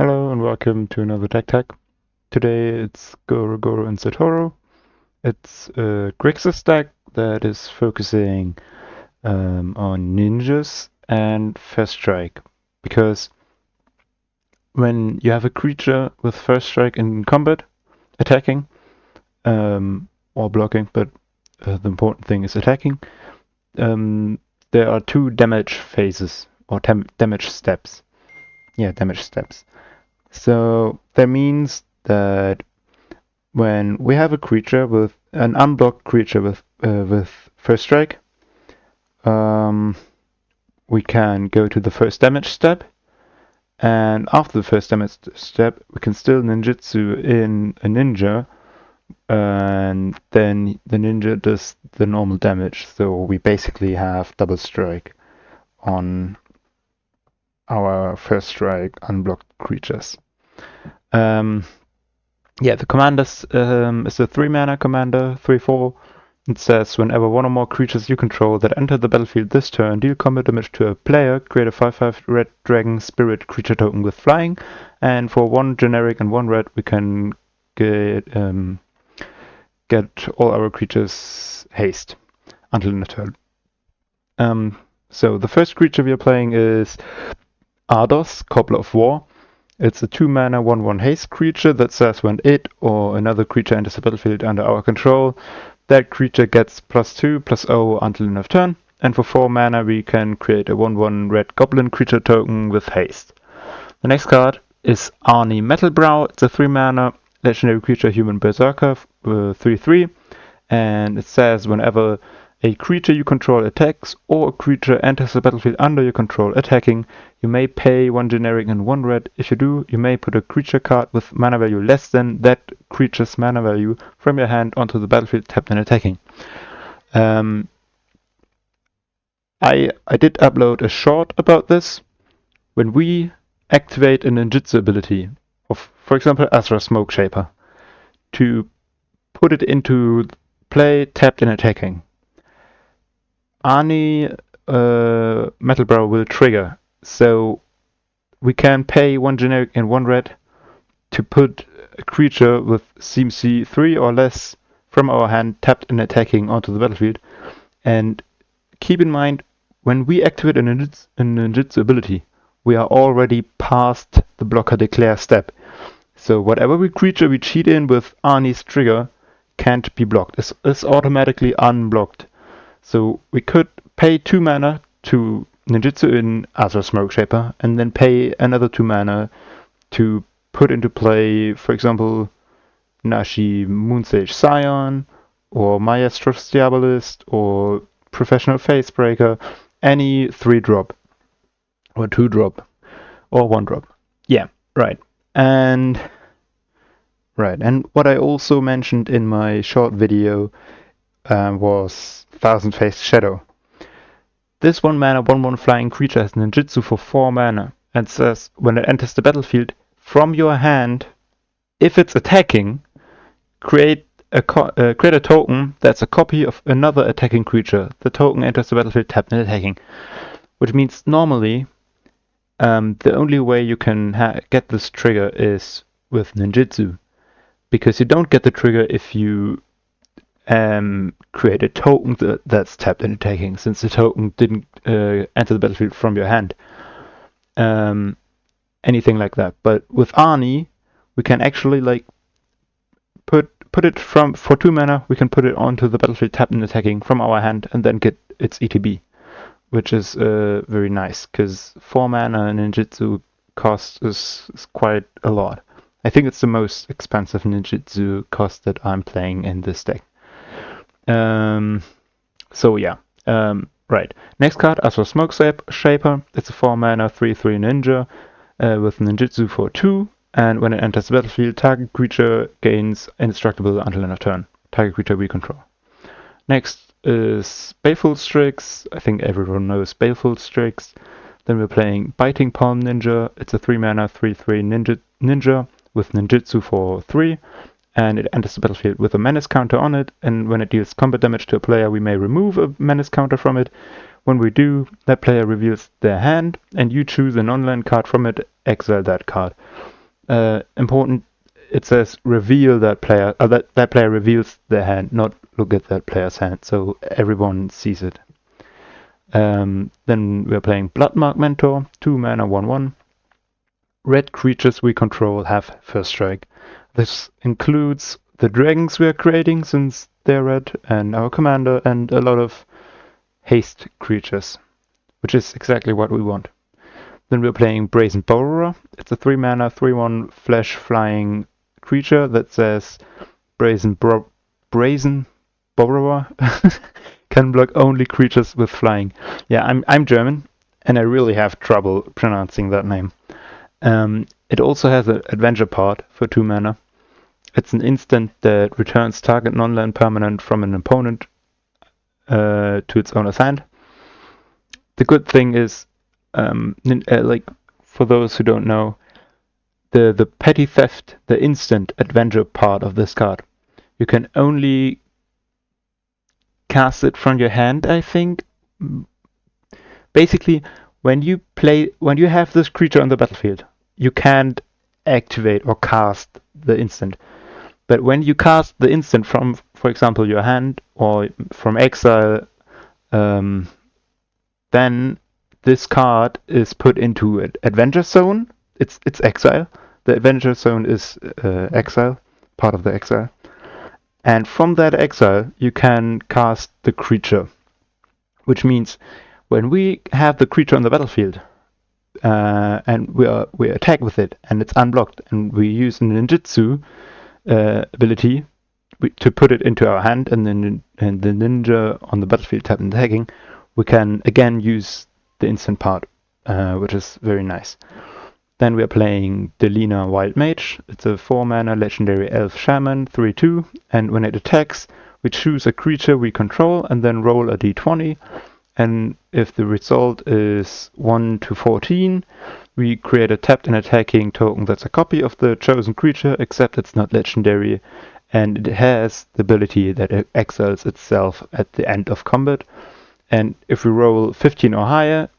Hello and welcome to another decktech. Today it's goro-goro and satoru. It's a Grixis deck that is focusing on ninjas and first strike, because when you have a creature with first strike in combat, attacking or blocking, but the important thing is attacking, there are two damage phases or damage steps. Yeah, damage steps. So that means that when we have a creature with an unblocked creature with first strike, we can go to the first damage step, and after the first damage step, we can still ninjutsu in a ninja, and then the ninja does the normal damage. So we basically have double strike on our first strike unblocked creatures. Yeah, the commander is a 3-mana commander, 3/4. It says whenever one or more creatures you control that enter the battlefield this turn deal combat damage to a player, create a 5/5 red dragon spirit creature token with flying, and for 1 generic and 1 red we can get all our creatures haste until end of turn. So the first creature we are playing is Ardos, Cobbler of War. It's a 2-mana 1/1 haste creature that says when it or another creature enters the battlefield under our control, that creature gets +2/+0 until end of turn. And for 4 mana we can create a 1/1 red goblin creature token with haste. The next card is Arni Metalbrow. It's a 3-mana legendary creature human berserker, 3/3. And it says whenever a creature you control attacks or a creature enters the battlefield under your control attacking, you may pay 1 generic and 1 red. If you do, you may put a creature card with mana value less than that creature's mana value from your hand onto the battlefield tapped and attacking. I did upload a short about this. When we activate a ninjutsu ability of, for example, Asra Smoke Shaper, to put it into play tapped and attacking, Arni Metalbrow will trigger, so we can pay 1 generic and 1 red to put a creature with CMC 3 or less from our hand tapped and attacking onto the battlefield. And keep in mind, when we activate a ninjutsu ability, we are already past the blocker declare step. So whatever creature we cheat in with Arni's trigger can't be blocked. It's automatically unblocked. So we could pay 2 mana to ninjutsu in Asra Smoke Shaper, and then pay another 2 mana to put into play, for example, Nashi Moonsage Scion, or Maestros Diabolist, or Professional Facebreaker, any 3-drop, or 2-drop, or 1-drop. Yeah, right. And what I also mentioned in my short video was Thousand-Faced Shadow. This 1-mana 1/1 flying creature has ninjutsu for 4 mana and says when it enters the battlefield from your hand, if it's attacking, create a token that's a copy of another attacking creature. The token enters the battlefield tapped and attacking, which means normally the only way you can get this trigger is with ninjutsu, because you don't get the trigger if you create a token that's tapped and attacking, since the token didn't enter the battlefield from your hand. Anything like that. But with Arni, we can actually like put it for 2 mana, we can put it onto the battlefield tapped and attacking from our hand and then get its ETB, which is very nice, because 4 mana ninjutsu cost is quite a lot. I think it's the most expensive ninjutsu cost that I'm playing in this deck. So yeah, right. Next card, Asra Smoke Shaper. It's a 4-mana 3/3 ninja with ninjutsu for 2, and when it enters the battlefield, target creature gains indestructible until end of turn. Target creature we control. Next is Baleful Strix. I think everyone knows Baleful Strix. Then we're playing Biting Palm Ninja. It's a 3-mana 3/3 ninja with ninjutsu for 3. And it enters the battlefield with a menace counter on it, and when it deals combat damage to a player, we may remove a menace counter from it. When we do, that player reveals their hand, and you choose a non-land card from it, exile that card. Important, it says reveal that player, that player reveals their hand, not look at that player's hand, so everyone sees it. Then we're playing Bloodmark Mentor, 2 mana, 1/1. Red creatures we control have first strike. This includes the dragons we are creating since they're red, and our commander, and a lot of haste creatures, which is exactly what we want. Then we're playing Brazen Borrower. It's a 3 mana, 3/1 flash flying creature that says Brazen Borrower can block only creatures with flying. Yeah, I'm German, and I really have trouble pronouncing that name. It also has an adventure part for 2 mana. It's an instant that returns target non-land permanent from an opponent to its owner's hand. The good thing is, like for those who don't know, the petty theft, the instant adventure part of this card, you can only cast it from your hand, I think. Basically, when you have this creature on the battlefield, you can't activate or cast the instant. But when you cast the instant from, for example, your hand or from exile, then this card is put into an adventure zone. It's exile. The adventure zone is exile, part of the exile. And from that exile, you can cast the creature, which means when we have the creature on the battlefield and we attack with it and it's unblocked, and we use a ninjutsu ability to put it into our hand, and then the ninja on the battlefield tab and attacking, we can again use the instant part, which is very nice. Then we are playing Delina Wild Mage. It's a 4 mana legendary elf shaman, 3/2, and when it attacks, we choose a creature we control and then roll a d20. And if the result is 1 to 14, we create a tapped and attacking token that's a copy of the chosen creature, except it's not legendary, and it has the ability that it exiles itself at the end of combat. And if we roll 15 or higher,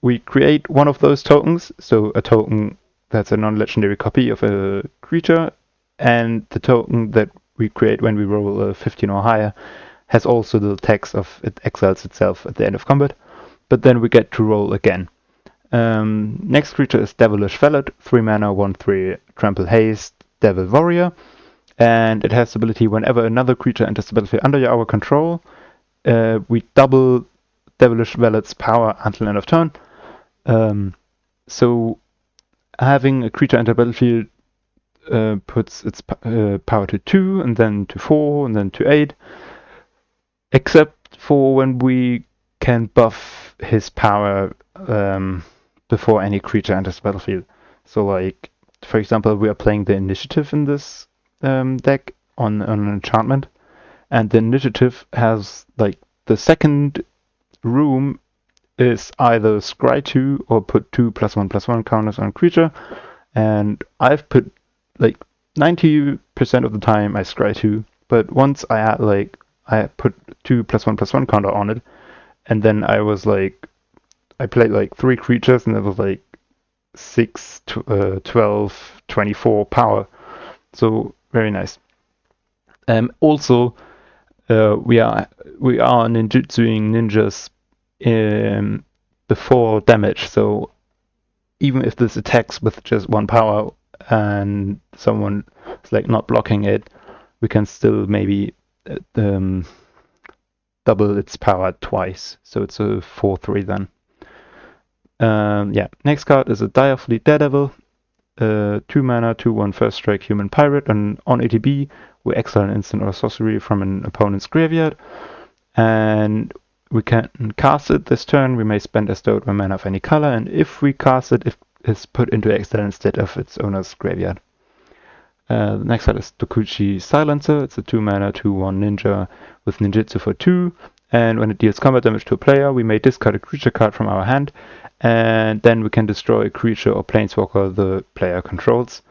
we create one of those tokens, so a token that's a non-legendary copy of a creature, and the token that we create when we roll a 15 or higher has also the text of it exiles itself at the end of combat, but then we get to roll again. Next creature is Devilish Valet, 3 mana, 1/3, trample haste, Devil Warrior, and it has the ability whenever another creature enters the battlefield under our control, we double Devilish Valet's power until end of turn. So having a creature enter battlefield puts its power to 2, and then to 4, and then to 8. Except for when we can buff his power before any creature enters the battlefield. So, like, for example, we are playing the initiative in this deck on an enchantment, and the initiative has, like, the second room is either scry 2 or put 2+1/+1 counters on creature, and I've put, like, 90% of the time I scry 2, but once I put 2+1/+1 counter on it, and then I played like 3 creatures, and it was like 6, 12, 24 power. So very nice. Also, we are ninjutsuing ninjas before damage. So even if this attacks with just 1 power and someone is like not blocking it, we can still maybe double its power twice, so it's a 4/3 then. Next card is a Direfleet Daredevil, 2 mana, 2/1 first strike human pirate, and on ATB we exile an instant or sorcery from an opponent's graveyard, and we can cast it this turn. We may spend a stowed mana of any color, and if we cast it, it's put into exile instead of its owner's graveyard. The next card is Dokuchi Silencer. It's a 2 mana, 2/1 ninja with ninjutsu for 2. And when it deals combat damage to a player, we may discard a creature card from our hand, and then we can destroy a creature or planeswalker the player controls.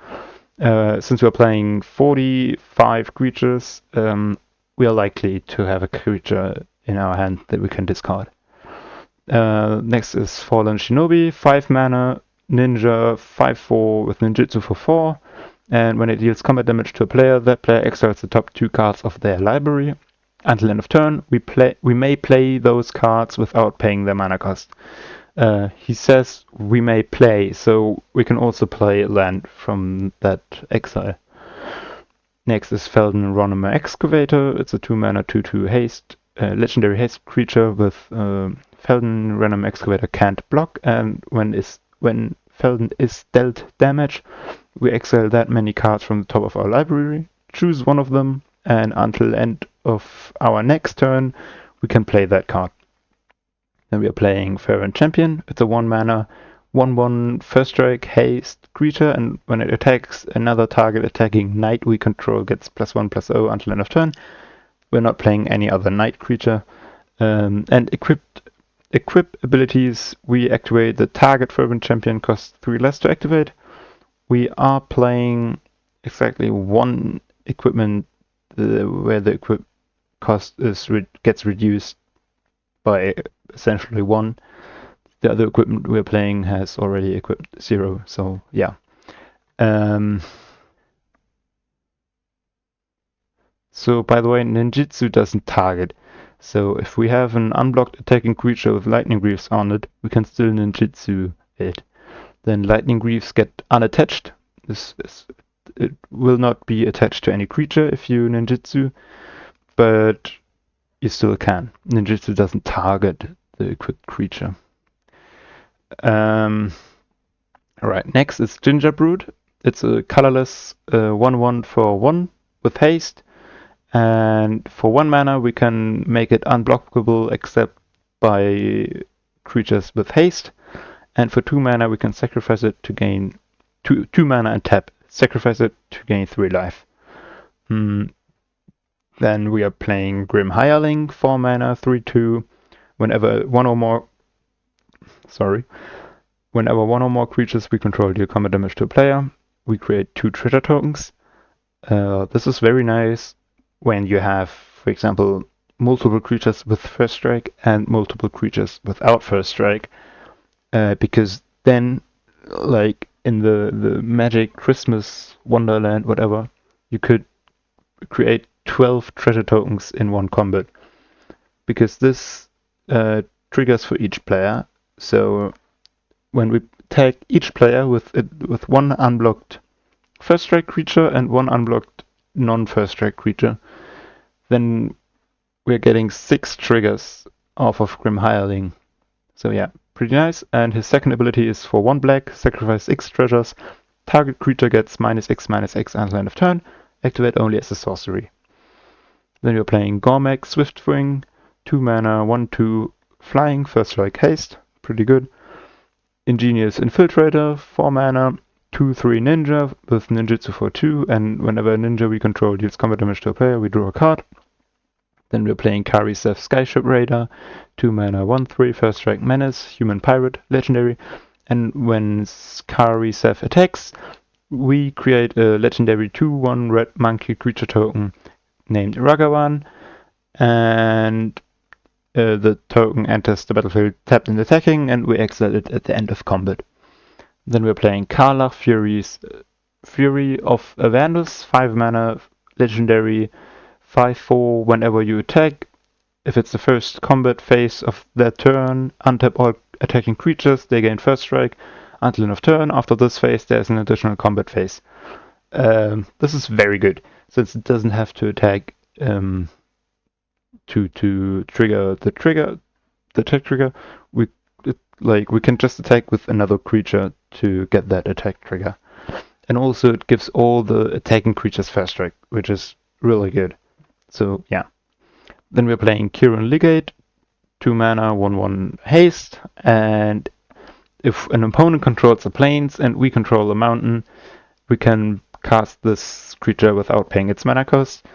Since we're playing 45 creatures, we are likely to have a creature in our hand that we can discard. Next is Fallen Shinobi, 5 mana, ninja, 5/4 with ninjutsu for 4. And when it deals combat damage to a player, that player exiles the top 2 cards of their library. Until end of turn, we may play those cards without paying their mana cost. He says we may play, so we can also play land from that exile. Next is Felden Ronimer Excavator. It's a 2-mana 2/2 haste, legendary haste creature with Felden Ronimer Excavator can't block, and when Felden is dealt damage, we exile that many cards from the top of our library, choose one of them, and until end of our next turn, we can play that card. Then we are playing Fervent Champion. It's a 1-mana 1/1 first strike haste creature, and when it attacks another target attacking knight we control gets +1/+0 until end of turn. We're not playing any other knight creature. And equip abilities, we activate the target Fervent Champion, costs 3 less to activate. We are playing exactly one equipment where the equip cost gets reduced by essentially 1. The other equipment we're playing has already equipped 0, so yeah. So by the way, ninjutsu doesn't target. So if we have an unblocked attacking creature with lightning greaves on it, we can still ninjutsu it. Then lightning greaves get unattached. It will not be attached to any creature if you ninjutsu, but you still can. Ninjutsu doesn't target the equipped creature. Alright, next is Gingerbrood. It's a colorless 1/1 for 1 with haste. And for 1 mana, we can make it unblockable except by creatures with haste. And for 2 mana, we can sacrifice it to gain 2 mana and tap. Sacrifice it to gain 3 life. Then we are playing Grim Hireling, 4 mana, 3/2. Whenever one or more creatures we control deal combat damage to a player, we create 2 treasure tokens. This is very nice when you have, for example, multiple creatures with first strike and multiple creatures without first strike, because then, like in the Magic Christmas Wonderland, whatever, you could create 12 treasure tokens in one combat, because this triggers for each player. So when we tag each player with 1 unblocked first strike creature and 1 unblocked non-first strike creature, then we're getting 6 triggers off of Grim Hireling. So yeah, pretty nice. And his second ability is for 1 black, sacrifice X treasures. Target creature gets -X/-X until end of turn. Activate only as a sorcery. Then we're playing Gormek Swiftwing, 2 mana, 1/2 flying, first strike haste, pretty good. Ingenious Infiltrator, 4 mana, 2/3 ninja with ninjutsu for 2, and whenever a ninja we control deals combat damage to a player, we draw a card. Then we're playing Kari Seth Skyship Raider, 2 mana, 1/3 first strike menace, human pirate, legendary, and when Kari Seth attacks, we create a legendary 2/1 red monkey creature token named Ragavan, and the token enters the battlefield tapped and attacking, and we exile it at the end of combat. Then we're playing Karlach Fury of Avernus, 5 mana, legendary, 5/4. Whenever you attack, if it's the first combat phase of their turn, untap all attacking creatures, they gain first strike until end of turn. After this phase, there's an additional combat phase. This is very good, since it doesn't have to attack to trigger the attack trigger. We can just attack with another creature to get that attack trigger. And also it gives all the attacking creatures first strike, which is really good. So yeah. Then we're playing Kiran Legate, 2 mana, 1/1 haste, and if an opponent controls the plains and we control a mountain, we can cast this creature without paying its mana cost.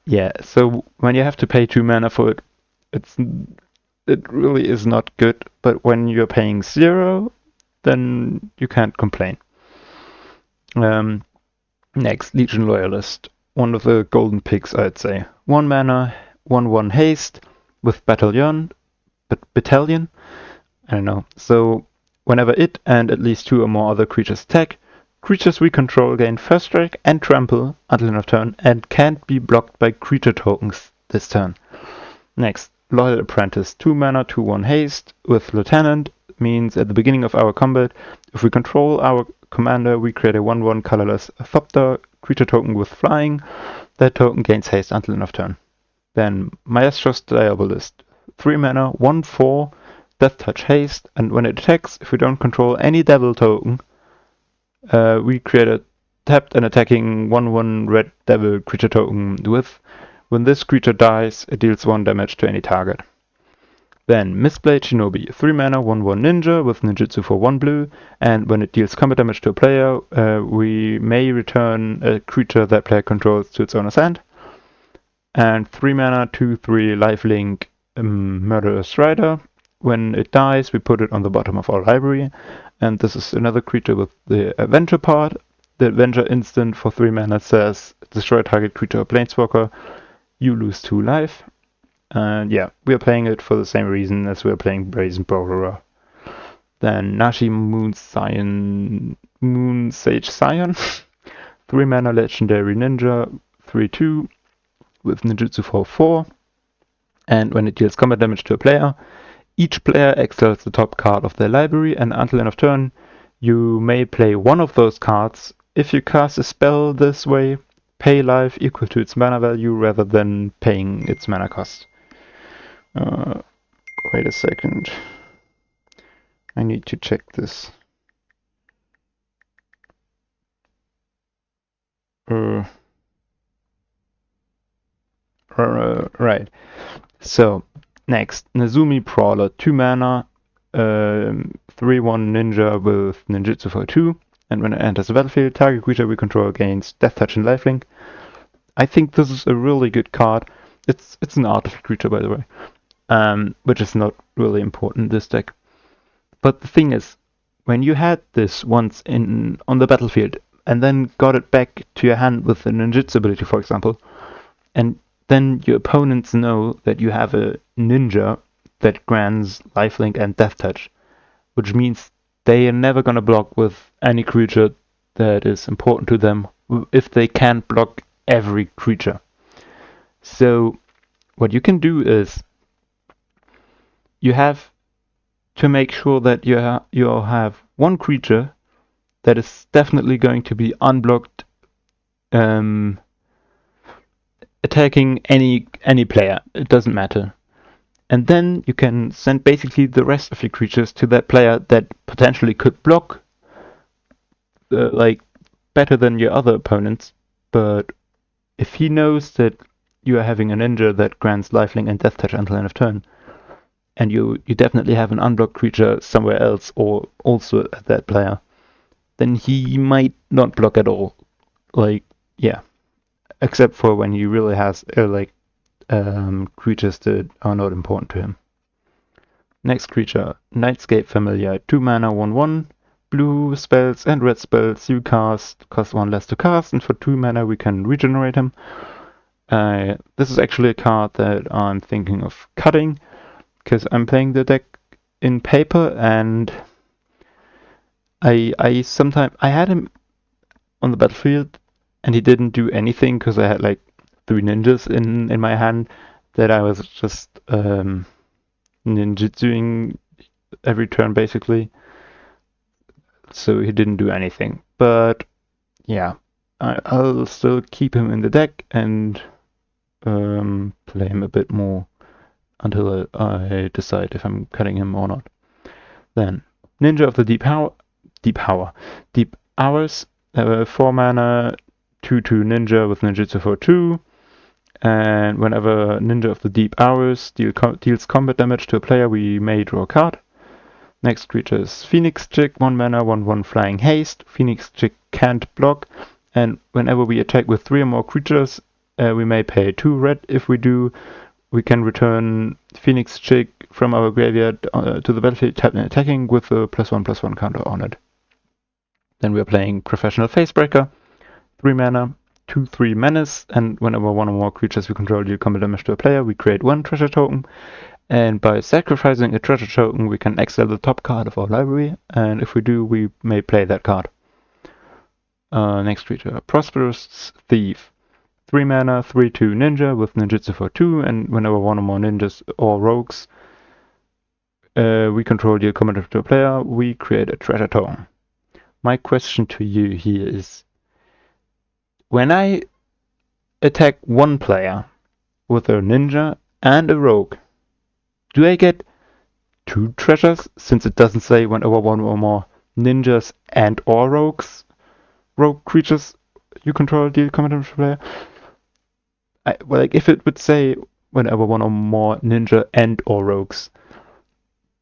Yeah, so when you have to pay 2 mana for it, it really is not good, but when you're paying 0, then you can't complain. Next, Legion Loyalist. One of the golden picks, I'd say. 1 mana, 1/1 haste with battalion. I don't know. So whenever it and at least 2 or more other creatures attack, Creatures we control gain first strike and trample until end of turn and can't be blocked by creature tokens this turn. Next, Loyal Apprentice, 2 mana, 2/1 haste with Lieutenant means at the beginning of our combat, if we control our commander, we create a 1/1 colorless Thopter creature token with flying. That token gains haste until end of turn. Then Maestro's Diabolist, 3 mana, 1/4 Death Touch haste, and when it attacks, if we don't control any devil token, we create a tapped and attacking 1/1 red devil creature token with. When this creature dies, it deals 1 damage to any target. Then Mistblade Shinobi, 3 mana, 1/1 ninja with ninjutsu for 1 blue, and when it deals combat damage to a player, we may return a creature that player controls to its owner's hand. And 3 mana, 2/3 lifelink Murderous Rider. When it dies, we put it on the bottom of our library, and this is another creature with the Adventure part. The Adventure instant for 3 mana says, destroy target creature or planeswalker, you lose 2 life. And yeah, we are playing it for the same reason as we are playing Brazen Borderer. Then Nashi Moon Sage Scion, 3 mana legendary ninja, 3/2 with ninjutsu for 4. And when it deals combat damage to a player, each player exiles the top card of their library, and until end of turn, you may play one of those cards. If you cast a spell this way, pay life equal to its mana value rather than paying its mana cost. Wait a second. I need to check this. Right. So, next, Nezumi Brawler, 2 mana, 3/1 ninja with ninjutsu for 2, and when it enters the battlefield, target creature we control gains Death Touch and Lifelink. I think this is a really good card. It's an artifact creature, by the way, which is not really important in this deck. But the thing is, when you had this once on the battlefield, and then got it back to your hand with a ninjutsu ability, for example, and then your opponents know that you have a ninja that grants lifelink and death touch, which means they are never gonna block with any creature that is important to them if they can't block every creature. So what you can do is you have to make sure that you have one creature that is definitely going to be unblocked, attacking any player. It doesn't matter. And then you can send basically the rest of your creatures to that player that potentially could block, like, better than your other opponents. But if he knows that you are having a ninja that grants lifelink and death touch until end of turn, and you definitely have an unblocked creature somewhere else or also at that player, then he might not block at all. Like, yeah. Except for when he really has creatures that are not important to him. Next creature, Nightscape Familiar, 2 mana, 1/1, blue spells and red spells you cast, cost 1 less to cast, and for 2 mana we can regenerate him. This is actually a card that I'm thinking of cutting, because I'm playing the deck in paper, and I had him on the battlefield, and he didn't do anything because I had like 3 ninjas in my hand that I was just ninjutsuing every turn basically. So he didn't do anything. But yeah, I'll still keep him in the deck and play him a bit more until I decide if I'm cutting him or not. Then Ninja of the Deep Hours, 4 mana, 2/2 ninja with ninjutsu for 2, and whenever Ninja of the Deep Hours deals combat damage to a player, we may draw a card. Next creature is Phoenix Chick, 1 mana, 1/1 flying haste. Phoenix Chick can't block, and whenever we attack with 3 or more creatures, we may pay 2 red. If we do, we can return Phoenix Chick from our graveyard to the battlefield, tapping and attacking with a +1/+1 counter on it. Then we are playing Professional Facebreaker, 3 mana, 2/3 menace, and whenever 1 or more creatures we control deal combat damage to a player, we create 1 treasure token. And by sacrificing a treasure token, we can exile the top card of our library, and if we do, we may play that card. Next creature, Prosperous Thief. 3 mana, 3/2 ninja with ninjutsu for 2, and whenever one or more ninjas or rogues we control deal combat to a player, we create a treasure token. My question to you here is, when I attack one player with a ninja and a rogue, do I get 2 treasures, since it doesn't say whenever one or more ninjas and or rogue creatures you control deal combat to a player? Like if it would say whenever one or more ninja and or rogues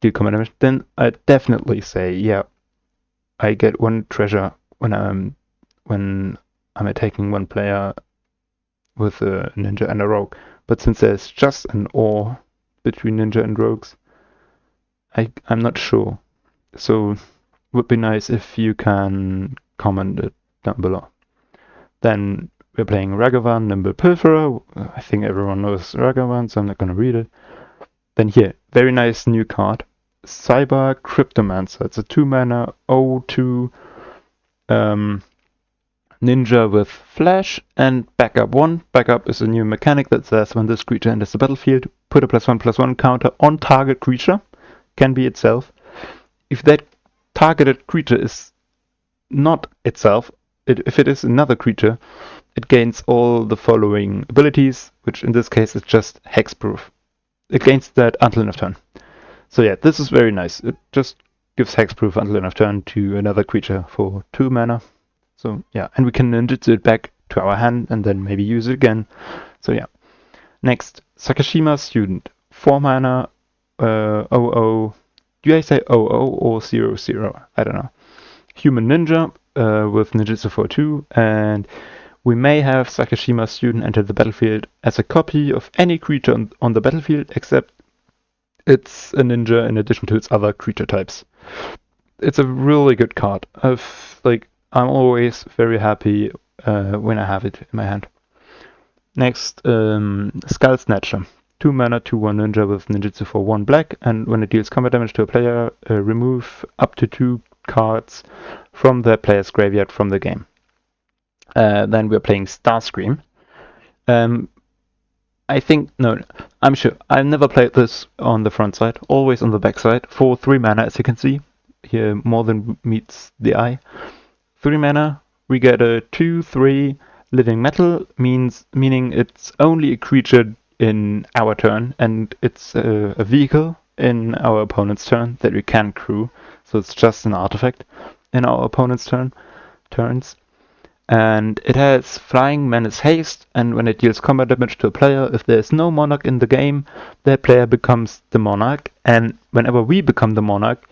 deal combat damage, then I'd definitely say, yeah, I get 1 treasure when I'm attacking one player with a ninja and a rogue. But since there's just an or between ninja and rogues, I'm not sure. So it would be nice if you can comment it down below. Then we're playing Ragavan, Nimble Pilferer. I think everyone knows Ragavan, so I'm not going to read it. Then here, very nice new card, Cyber Cryptomancer. It's a 2 mana 0/2 ninja with flash and backup 1. Backup is a new mechanic that says when this creature enters the battlefield, put a +1/+1 counter on target creature. Can be itself. If that targeted creature is not itself, if it is another creature, it gains all the following abilities, which in this case is just hexproof. It gains that until end of turn. So yeah, this is very nice. It just gives hexproof until end of turn to another creature for 2 mana. So yeah, and we can ninjutsu it back to our hand and then maybe use it again. So yeah. Next, Sakashima Student. 4 mana, 0/0. Do I say 0/0 or 0/0? I don't know. Human ninja with ninjutsu for 2, and we may have Sakashima Student enter the battlefield as a copy of any creature on the battlefield, except it's a ninja in addition to its other creature types. It's a really good card. I'm always very happy when I have it in my hand. Next, Skull Snatcher. 2 mana, 2/1 ninja with ninjutsu for 1 black, and when it deals combat damage to a player, remove up to 2 cards from the player's graveyard from the game. Then we're playing Starscream. I'm sure. I've never played this on the front side, always on the back side. For 3 mana, as you can see. Here, more than meets the eye. 3 mana, we get a 2/3 living metal, meaning it's only a creature in our turn, and it's a vehicle in our opponent's turn that we can crew. So it's just an artifact in our opponent's turns. And it has Flying Menace Haste, and when it deals combat damage to a player, if there's no monarch in the game, that player becomes the monarch, and whenever we become the monarch,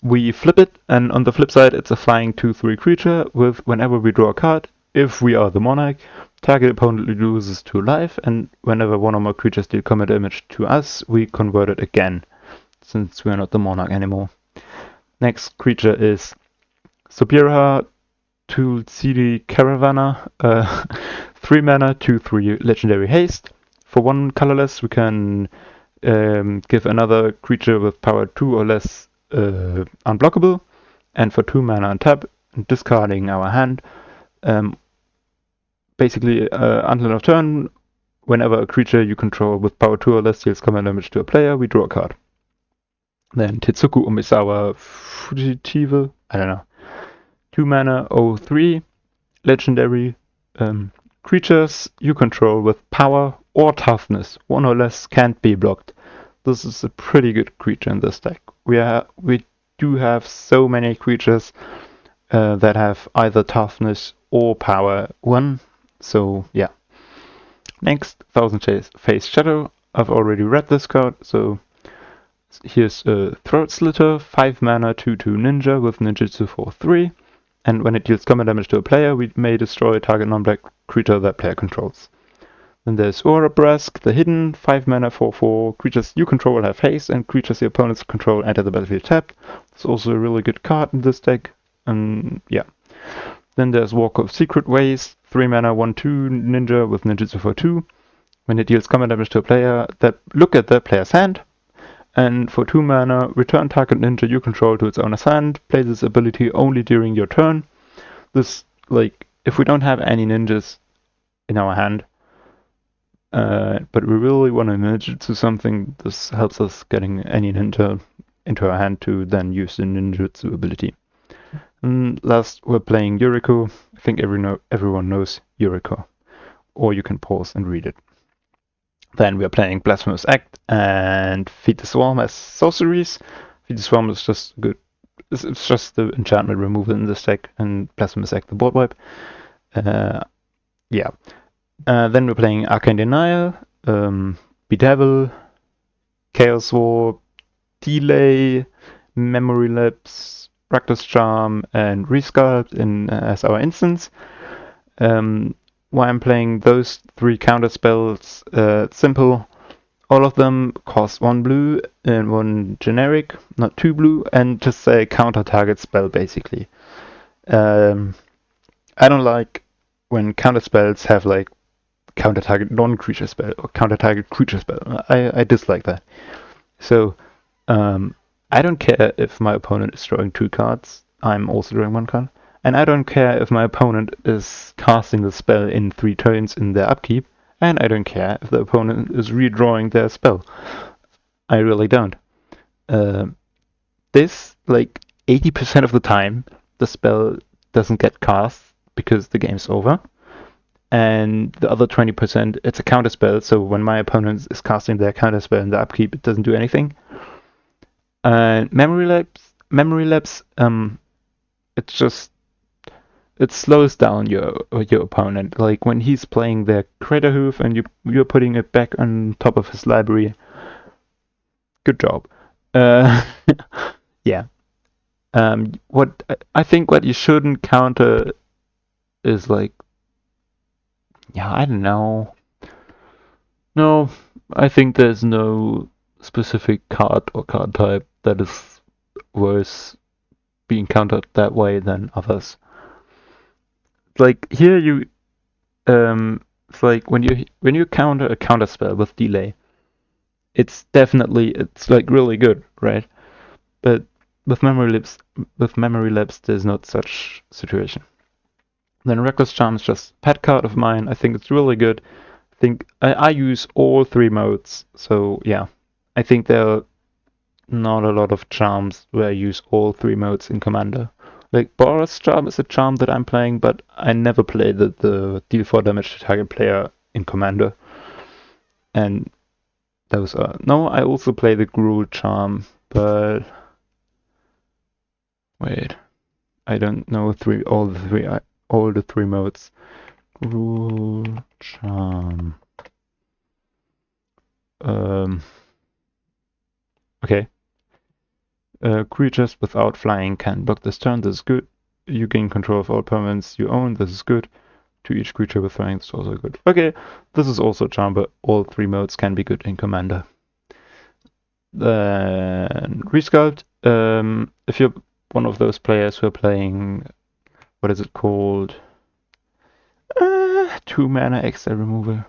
we flip it, and on the flip side, it's a flying 2/3 creature with whenever we draw a card, if we are the monarch, target opponent loses 2 life, and whenever one or more creatures deal combat damage to us, we convert it again, since we're not the monarch anymore. Next creature is Subira Tulsidi Caravana, 3 mana, 2/3 legendary haste. For 1 colorless, we can give another creature with power 2 or less unblockable, and for 2 mana untap, discarding our hand. Basically, until end of turn, whenever a creature you control with power 2 or less deals combat damage to a player, we draw a card. Then Tetsuku Umisawa Fugitive, I don't know. 2 mana, 0/3, legendary. Creatures you control with power or toughness, 1 or less, can't be blocked. This is a pretty good creature in this deck. We do have so many creatures that have either toughness or power 1. So yeah. Next, Thousand Face Shadow. I've already read this card, so here's a Throat Slitter, 5 mana, 2/2 ninja with ninjutsu for 3. And when it deals combat damage to a player, we may destroy a target non-black creature that player controls. Then there's Orabrask, the Hidden, 5 mana, 4/4. Creatures you control will have haste, and creatures your opponents control enter the battlefield tapped. It's also a really good card in this deck. Yeah. Then there's Walk of Secret Ways, 3 mana, 1/2 ninja with ninjutsu for 2. When it deals combat damage to a player, look at that player's hand. And for 2 mana, return target ninja you control to its owner's hand. Play this ability only during your turn. This like if we don't have any ninjas in our hand, but we really want to merge it to something, this helps us getting any ninja into our hand to then use the ninjutsu ability. And last, we're playing Yuriko. I think everyone knows Yuriko, or you can pause and read it. Then we are playing Blasphemous Act and Feed the Swarm as sorceries. Feed the Swarm is just good. It's just the enchantment removal in this deck, and Blasphemous Act the board wipe. Yeah. Then we're playing Arcane Denial, Bedevil, Chaos War, Delay, Memory Lapse, Rakdos Charm, and Resculpt as our instance. Why I'm playing those 3 counter spells, simple. All of them cost 1 blue and 1 generic, not 2 blue, and just a counter target spell basically. I don't like when counter spells have like counter target non-creature spell or counter target creature spell. I dislike that. So I don't care if my opponent is drawing 2 cards. I'm also drawing 1 card. And I don't care if my opponent is casting the spell in 3 turns in their upkeep. And I don't care if the opponent is redrawing their spell. I really don't. This, like 80% of the time, the spell doesn't get cast because the game's over. And the other 20%, it's a counter spell. So when my opponent is casting their counter spell in the upkeep, it doesn't do anything. Memory lapse, it slows down your opponent. Like when he's playing their Crater Hoof and you're putting it back on top of his library. Good job. Yeah. What I think what you shouldn't counter is like, yeah, I don't know. No, I think there's no specific card or card type that is worse being countered that way than others. Like here it's like when you counter a counter spell with delay, it's like really good, right? But with memory lapse there's not such situation. Then Reckless Charm is just pet card of mine. I think it's really good. I think I use all 3 modes, so yeah. I think there are not a lot of charms where I use all 3 modes in Commander. Like Boros Charm is a charm that I'm playing, but I never play the deal 4 damage to target player in Commander. And those are no. I also play the Guru Charm, but wait, I don't know all the 3 modes. Guru Charm. Okay. Creatures without flying can block this turn. This is good. You gain control of all permanents you own. This is good. To each creature with flying, this is also good. Okay, this is also charm, but all 3 modes can be good in Commander. Then Resculpt. If you're one of those players who are playing, what is it called? 2 mana extra removal.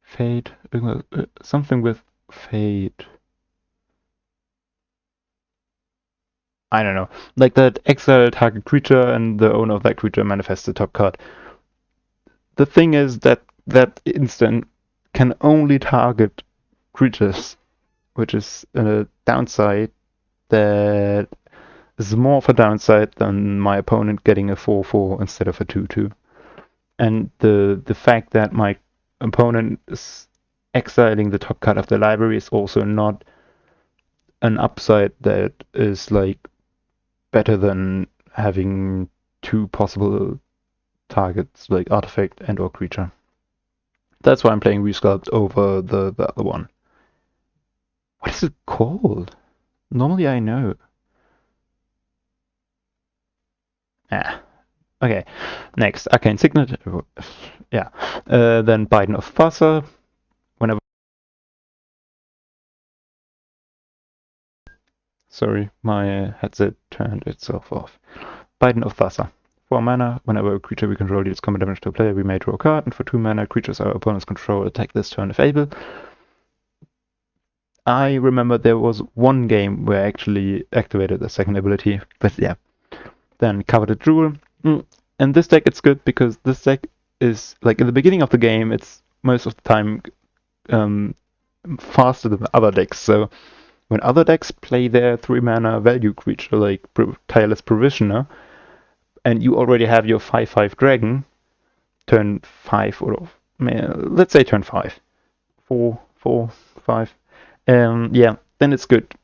Fade. Something with fade. I don't know. Like that exile target creature and the owner of that creature manifests the top card. The thing is that instant can only target creatures, which is a downside that is more of a downside than my opponent getting a 4/4 instead of a 2/2. And the fact that my opponent is exiling the top card of the library is also not an upside that is like better than having 2 possible targets like artifact and or creature. That's why I'm playing Resculpt over the other one. What is it called? Normally I know. Okay. Next, Arcane Signet. Yeah. Then Biden of Thassa. Whenever. Sorry, my headset turned itself off. Biden of Thassa. 4 mana, whenever a creature we control deals combat damage to a player, we may draw a card, and for 2 mana, creatures our opponents control attack this turn if able. I remember there was one game where I actually activated the second ability, but yeah. Then Coveted Jewel. And this deck, it's good because this deck is, like, in the beginning of the game, it's most of the time faster than the other decks. So when other decks play their 3-mana value creature, like Tireless Provisioner, and you already have your 5/5 dragon, turn 5, or let's say turn 5. 4, 4, 5. Yeah, then it's good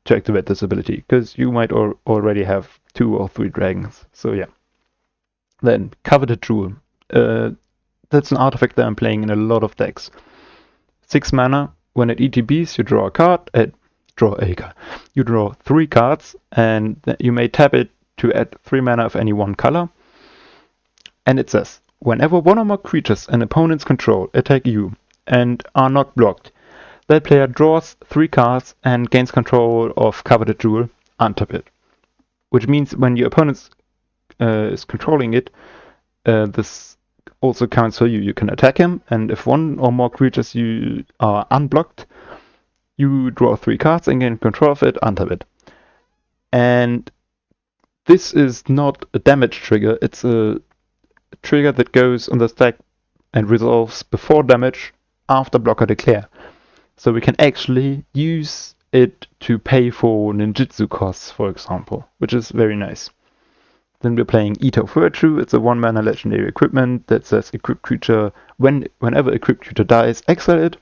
to activate this ability, because you might already have 2 or 3 dragons. So yeah. Then, Coveted Jewel. That's an artifact that I'm playing in a lot of decks. 6 mana. When it ETBs, you draw a card. You draw 3 cards, and you may tap it to add 3 mana of any one color. And it says, whenever one or more creatures an opponent's control attack you and are not blocked, that player draws 3 cards and gains control of Coveted Jewel, untap it. Which means when your opponent is controlling it, this also counts for you. You can attack him, and if one or more creatures you are unblocked, you draw 3 cards and gain control of it, untap it. And this is not a damage trigger, it's a trigger that goes on the stack and resolves before damage, after blocker declare. So we can actually use it to pay for ninjutsu costs, for example, which is very nice. Then we're playing Eater of Virtue. It's a 1-mana legendary equipment that says equipped creature, whenever equipped creature dies, exile it.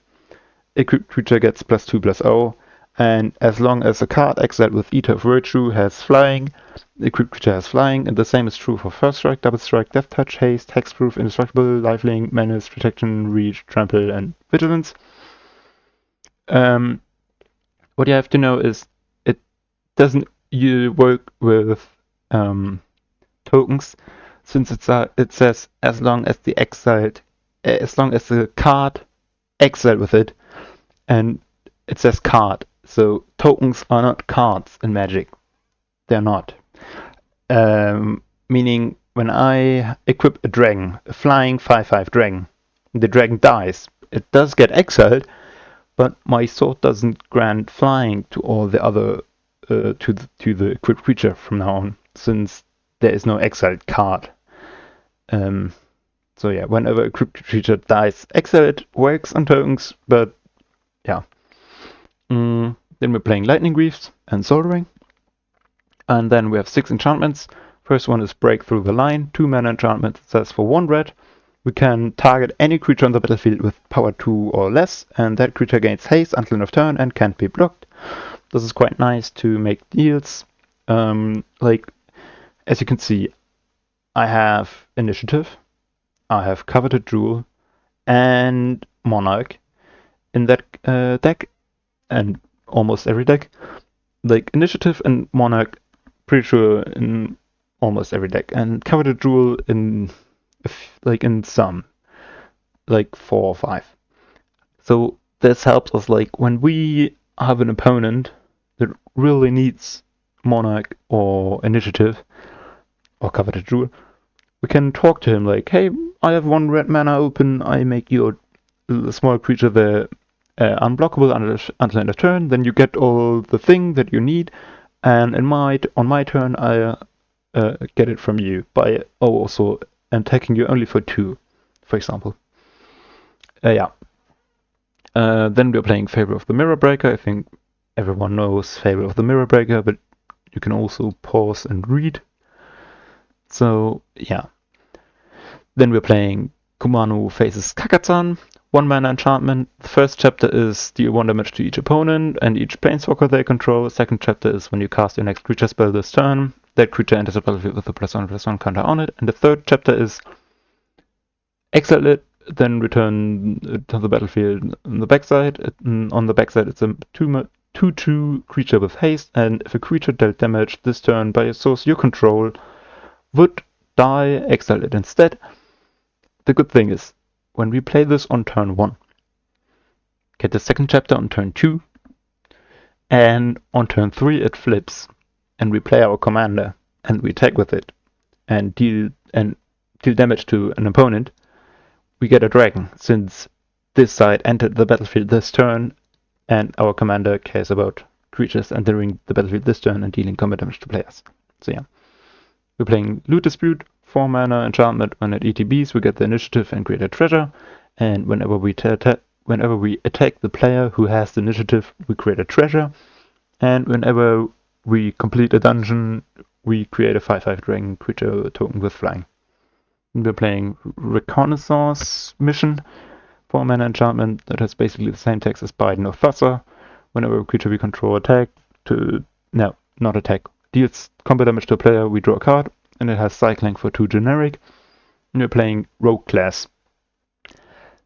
Equipped creature gets +2/+0, and as long as a card exiled with Eater of Virtue has flying, the equipped creature has flying, and the same is true for First Strike, Double Strike, Death Touch, Haste, Hexproof, Indestructible, Lifelink, Menace, Protection, Reach, Trample, and Vigilance. What you have to know is it doesn't work with tokens, since it says as long as the card exiled with it, and it says card. So tokens are not cards in Magic. They're not. Meaning when I equip a dragon, a flying 5/5 dragon, the dragon dies. It does get exiled, but my sword doesn't grant flying to all the other to the equipped creature from now on, since there is no exiled card. So yeah, whenever a equipped creature dies, exile it. Works on tokens, but yeah. Then we're playing Lightning Greaves and Soldering. And then we have 6 enchantments. First one is Break Through the Line, 2-mana enchantment. It says for 1 red, we can target any creature on the battlefield with power 2 or less, and that creature gains haste until end of turn and can't be blocked. This is quite nice to make deals. Like, as you can see, I have Initiative, I have Coveted Jewel, and Monarch in that deck, and almost every deck. Like, Initiative and Monarch, pretty sure in almost every deck, and Coveted Jewel in some, like 4 or 5. So this helps us, like, when we have an opponent that really needs Monarch or Initiative or Coveted Jewel, we can talk to him like, hey, I have 1 red mana open, I make your small creature the unblockable until end of turn, then you get all the thing that you need, and on my turn I get it from you by also attacking you only for 2, for example. Yeah. Then we're playing Favor of the Mirror Breaker. I think everyone knows Favor of the Mirror Breaker, but you can also pause and read. So yeah. Then we're playing Kumano Faces Kakatsan, 1-mana enchantment. The first chapter is deal 1 damage to each opponent and each planeswalker they control. The second chapter is when you cast your next creature spell this turn, that creature enters the battlefield with a +1/+1 counter on it. And the third chapter is exile it, then return it to the battlefield on the backside. On the backside, it's a 2/2 creature with haste, and if a creature dealt damage this turn by a source you control would die, exile it instead. The good thing is, when we play this on turn 1, get the second chapter on turn 2, and on turn 3 it flips, and we play our commander, and we attack with it, and deal damage to an opponent, we get a dragon, since this side entered the battlefield this turn, and our commander cares about creatures entering the battlefield this turn and dealing combat damage to players. So yeah. We're playing Loot Dispute, 4 mana enchantment. When it ETBs, we get the initiative and create a treasure. And whenever we attack the player who has the initiative, we create a treasure. And whenever we complete a dungeon, we create a 5/5 dragon creature token with flying. We're playing Reconnaissance Mission, 4 mana enchantment that has basically the same text as Biden or Thusser. Whenever a creature we control deals combat damage to a player, we draw a card, and it has cycling for 2 generic. And we're playing Rogue class.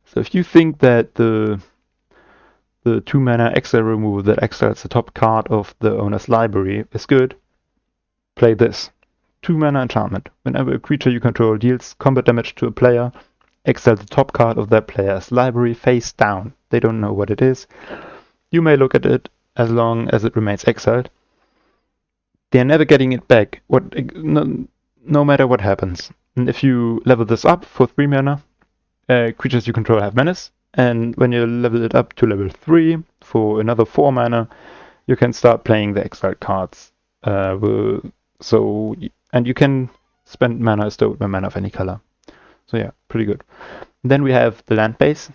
So if you think that the 2 mana exile removal that exiles the top card of the owner's library is good, play this. 2 mana enchantment. Whenever a creature you control deals combat damage to a player, exile the top card of that player's library face down. They don't know what it is. You may look at it as long as it remains exiled. They're never getting it back, no matter what happens. And if you level this up for 3 mana, creatures you control have menace. And when you level it up to level 3 for another 4 mana, you can start playing the exiled cards. And you can spend mana as though mana of any color. So yeah, pretty good. Then we have the land base.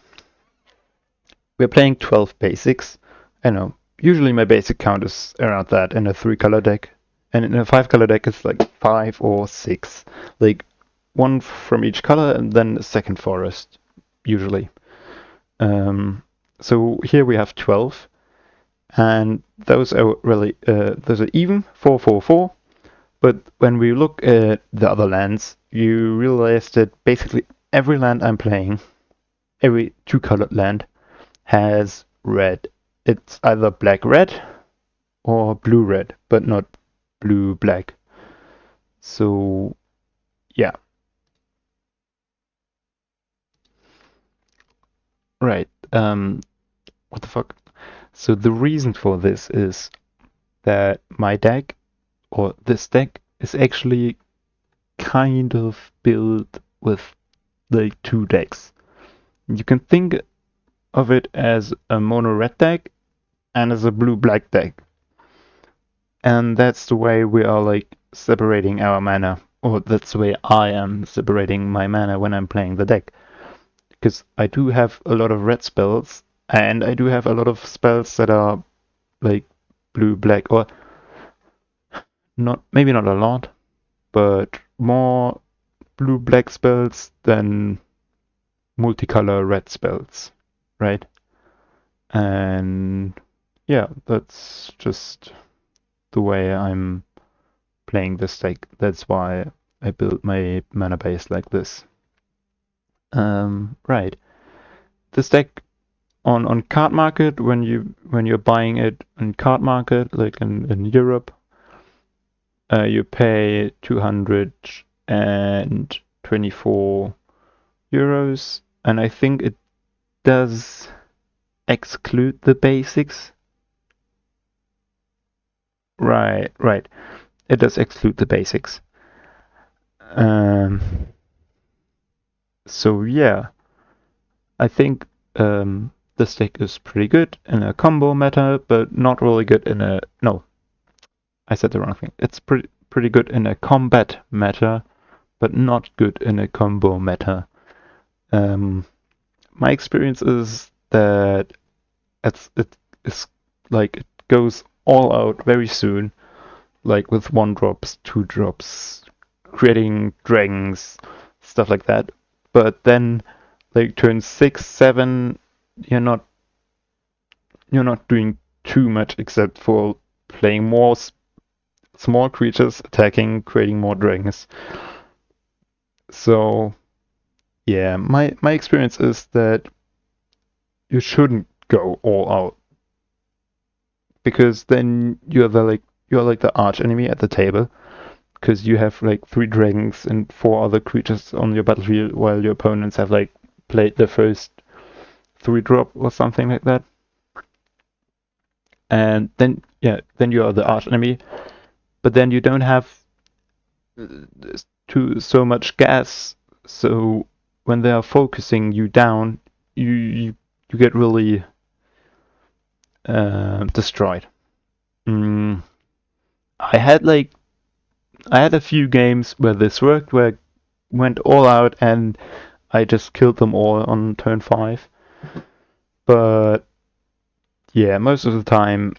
We're playing 12 basics. I know, usually my basic count is around that in a 3-color deck. And in a 5-color deck, it's like 5 or 6. Like 1 from each color and then a second forest, usually. So here we have 12. And those are even 4/4/4. But when we look at the other lands, you realize that basically every land I'm playing, every 2-colored land, has red. It's either black-red or blue-red, but not blue-black. So, yeah. Right. What the fuck? So the reason for this is that my deck, or this deck, is actually kind of built with like 2 decks. You can think of it as a mono-red deck and as a blue-black deck. And that's the way we are like separating our mana, or that's the way I am separating my mana when I'm playing the deck. Because I do have a lot of red spells, and I do have a lot of spells that are like blue-black, or maybe not a lot, but more blue-black spells than multicolor red spells, right? And yeah, that's just the way I'm playing this deck. That's why I built my mana base like this. Right. This deck on card market, when you're buying it on card market, like in Europe, you pay 224 euros, and I think it does exclude the basics. Right. It does exclude the basics. So yeah, I think this deck is pretty good in a combo meta, but not really good in a... No, I said the wrong thing. It's pretty good in a combat meta, but not good in a combo meta. My experience is that it goes all out very soon, like with 1-drops, 2-drops, creating dragons, stuff like that. But then, like turn 6, 7, you're not doing too much except for playing more small creatures, attacking, creating more dragons. So yeah, my experience is that you shouldn't go all out, because then you're like the arch enemy at the table, because you have like 3 dragons and 4 other creatures on your battlefield, while your opponents have like played the first 3-drop or something like that. And then you are the arch enemy, but then you don't have so much gas. So when they are focusing you down, you get really destroyed. I had a few games where this worked, where went all out and I just killed them all on turn 5. But yeah, most of the time,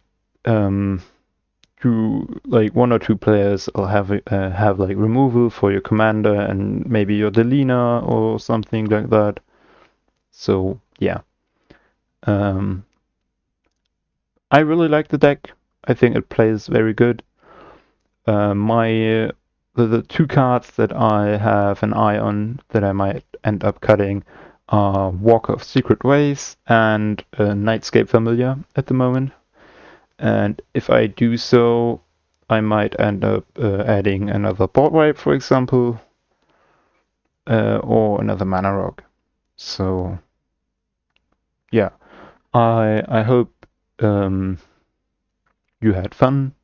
like 1 or 2 players will have like removal for your commander and maybe your Delina or something like that. So yeah, I really like the deck. I think it plays very good. The 2 cards that I have an eye on that I might end up cutting are Walker of Secret Ways and Nightscape Familiar at the moment. And if I do so, I might end up adding another board wipe, for example, or another mana rock. So yeah, I hope you had fun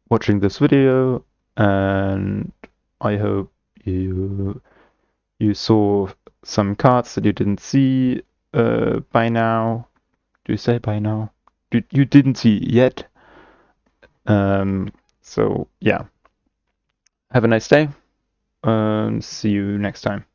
watching this video, and I hope you saw some cards that you didn't see by now. Do you say by now? You didn't see yet. So yeah. Have a nice day. See you next time.